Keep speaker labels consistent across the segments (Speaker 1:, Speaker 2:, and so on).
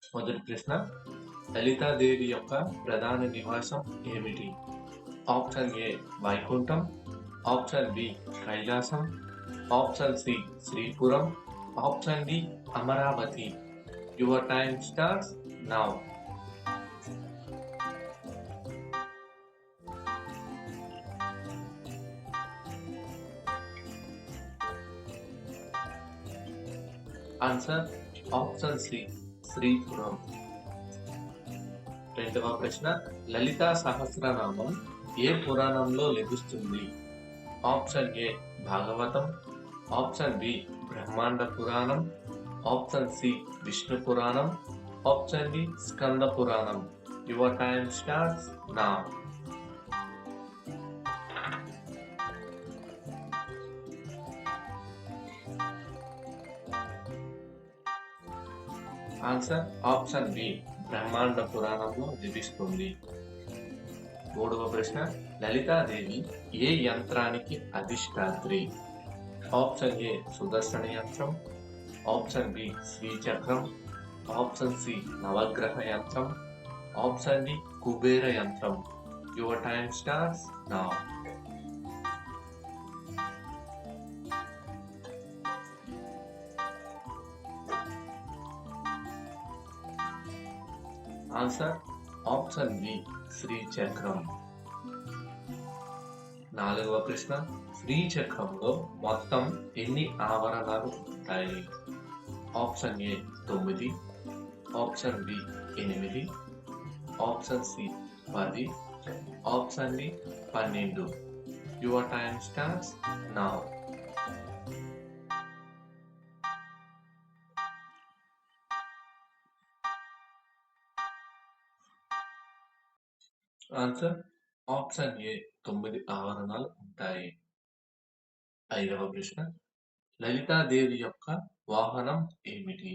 Speaker 1: మొదటి ప్రశ్న, లలితాదేవి యొక్క ప్రధాన నివాసం ఏమిటి? Option A Vaikuntham, option B Kailasam, option C Sripuram, option D Amaravati. Your time starts now. Answer option C Sripuram. రెండవ ప్రశ్న, లలితా సహస్రనామం ఏ పురాణంలో లభిస్తుంది? Option A Bhagavatam, option B Brahmanda Puranam, option C Vishnu Puranam, option D Skanda Puranam. Your time starts now. Answer option B Brahmanda పురాణంలో లభిస్తుంది. మూడవ ప్రశ్న, లలితాదేవి ఏ యంత్రానికి అధిష్టాత్రి? Option A Sudarshana Yantram, option B Srichakram, option C Navagraha Yantram, option D Kubera Yantram. Your time starts now. Answer option B Srichakram. నాలుగవ ప్రశ్న, శ్రీచక్రంలో మొత్తం ఎన్ని ఆవరణాలు ఉంటాయి? Option A 9, option B 8, option C 10, option D 12. Your time starts now. Answer option A 9 ఆవరణాలు ఉంటాయి. ఐదవ ప్రశ్న, లలితాదేవి యొక్క వాహనం ఏమిటి?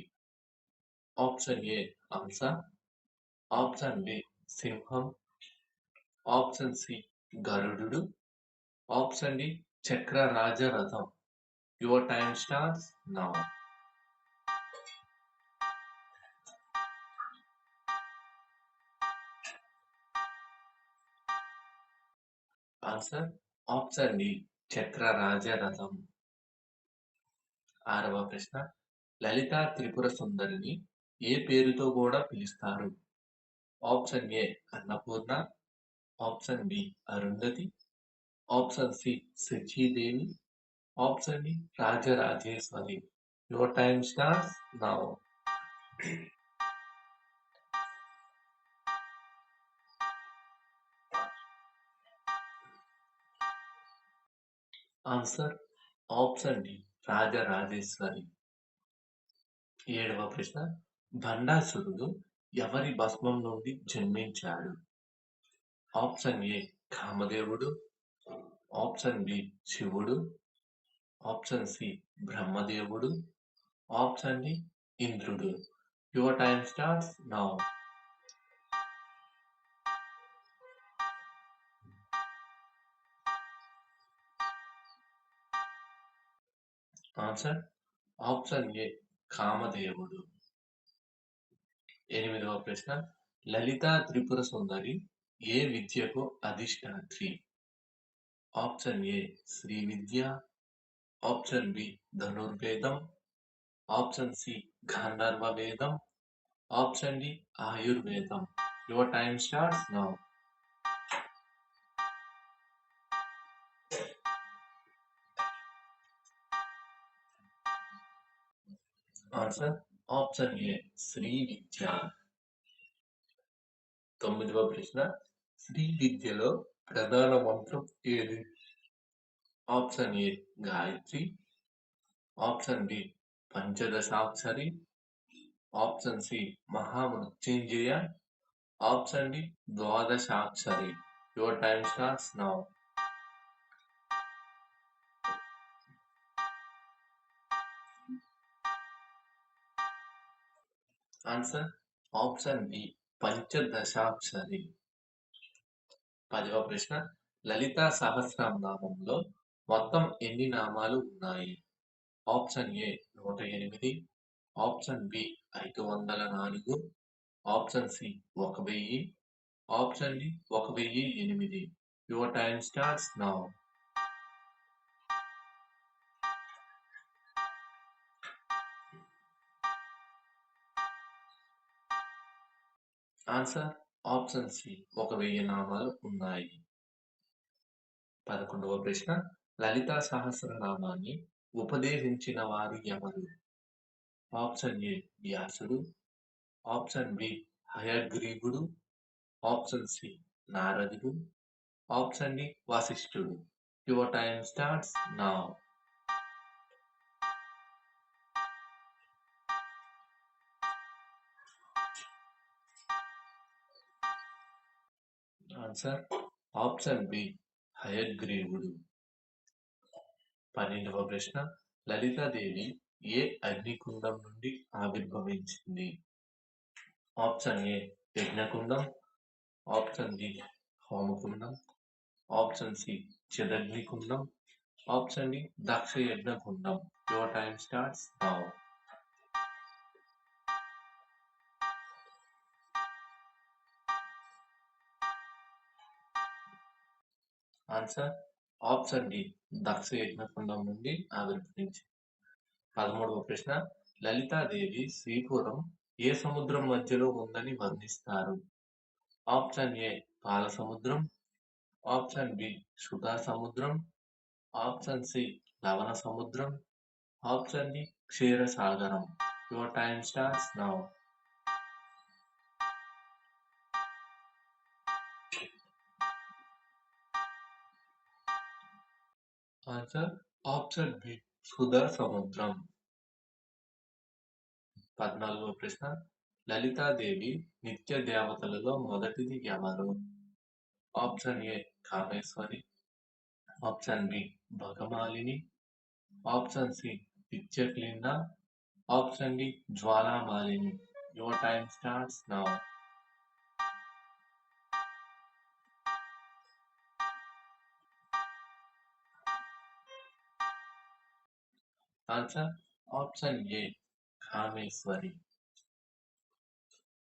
Speaker 1: ఆప్షన్ ఏ హంస, ఆప్షన్ బి సింహం, ఆప్షన్ సి గరుడు, ఆప్షన్ డి చక్రరాజ రథం. Your time starts now. Answer option D చక్రరాజ రథం. ఆరవ ప్రశ్న, లలితా త్రిపుర సుందరిని ఏ పేరుతో కూడా పిలుస్తారు? Option A Annapurna, option B Arundhati, option C Shachidevi, option D Rajarajeshwari. Your time starts now. Answer option D Rajarajeshwari. ఏడవ ప్రశ్న, భండాసురుడు ఎవరి భస్మం నుండి జన్మించాడు? ఆప్షన్ ఏ కామదేవుడు, ఆప్షన్ బి శివుడు, ఆప్షన్ సి బ్రహ్మదేవుడు, ఆప్షన్ డి ఇంద్రుడు. Your time starts now. Answer option A కామదేవుడు. ఎనిమిదవ ప్రశ్న, లలితా త్రిపుర సుందరి ఏ విద్యకు అధిష్టాత్రి? Option A Sri Vidya, option B ధనుర్వేదం, ఆప్షన్ సి గాంధర్వ వేదం, ఆప్షన్ డి ఆయుర్వేదం. Your time starts now. Answer option A Sri Vidya. తొమ్మిదవ ప్రశ్న, శ్రీ విద్యలో ప్రధాన మంత్రం ఏది? Option A Gayatri, option B పంచదశాక్షరి, ఆప్షన్ సి మహామృత్యుంజయ, ఆప్షన్ డి ద్వాదశాక్షరి. Your time starts now. Answer option B పంచదశాక్షరి. పదవ ప్రశ్న, లలితా సహస్రనామంలో మొత్తం ఎన్ని నామాలు ఉన్నాయి? Option A 108, option B 504, option C 1000, option D 1008. Your time starts now. Answer option C 1000 నామాలు ఉన్నాయి. 11వ ప్రశ్న, లలితా సహస్రనామాన్ని ఉపదేశించిన వారు ఎవరు? ఆప్షన్ ఏ వ్యాసుడు, ఆప్షన్ బి హయగ్రీవుడు, ఆప్షన్ సి నారదుడు, ఆప్షన్ డి వశిష్ఠుడు. Your time starts now. Answer option B హయగ్రీవుడు. 12వ ప్రశ్న, లలితాదేవి ఏ అగ్నికుండం నుండి ఆవిర్భవించింది? ఆప్షన్ ఏ యజ్ఞకుండం, ఆప్షన్ బి హోమకుండం, ఆప్షన్ సి చిదగ్నికుండం, ఆప్షన్ డి దక్ష యజ్ఞకుండం. Your time starts now. Answer option D Daksha యజ్ఞకుండం నుండి ఆవిర్భవించింది. 13వ ప్రశ్న, లలితాదేవి శ్రీపురం ఏ సముద్రం మధ్యలో ఉందని వర్ణిస్తారు? ఆప్షన్ ఏ పాల సముద్రం, ఆప్షన్ బి సుధా సముద్రం, ఆప్షన్ సి లవణ సముద్రం, ఆప్షన్ డి క్షీరసాగరం. Your time starts now. Answer option B సుధా సముద్రం. 14వ ప్రశ్న, లలితాదేవి నిత్య దేవతలలో మొదటిది ఎవరు? Option A Kameshwari, option B Bhagamalini, option C పిచ్చెక్లింద, option D Jwalamalini. Your time starts now. Answer option A Kameshwari.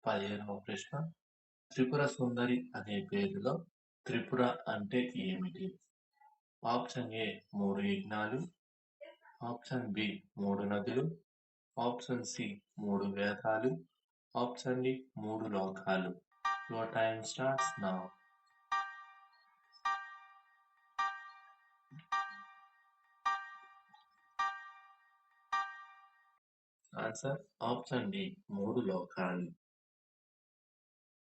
Speaker 1: 15వ ప్రశ్న, త్రిపుర సుందరి అనే పేరులో త్రిపుర అంటే ఏమిటి? ఆప్షన్ ఏ 3 యజ్ఞాలు, ఆప్షన్ బి 3 నదులు, ఆప్షన్ సి 3 వేదాలు, ఆప్షన్ డి 3 లోకాలు. Your time starts now. Answer option D 3 లోకాలు.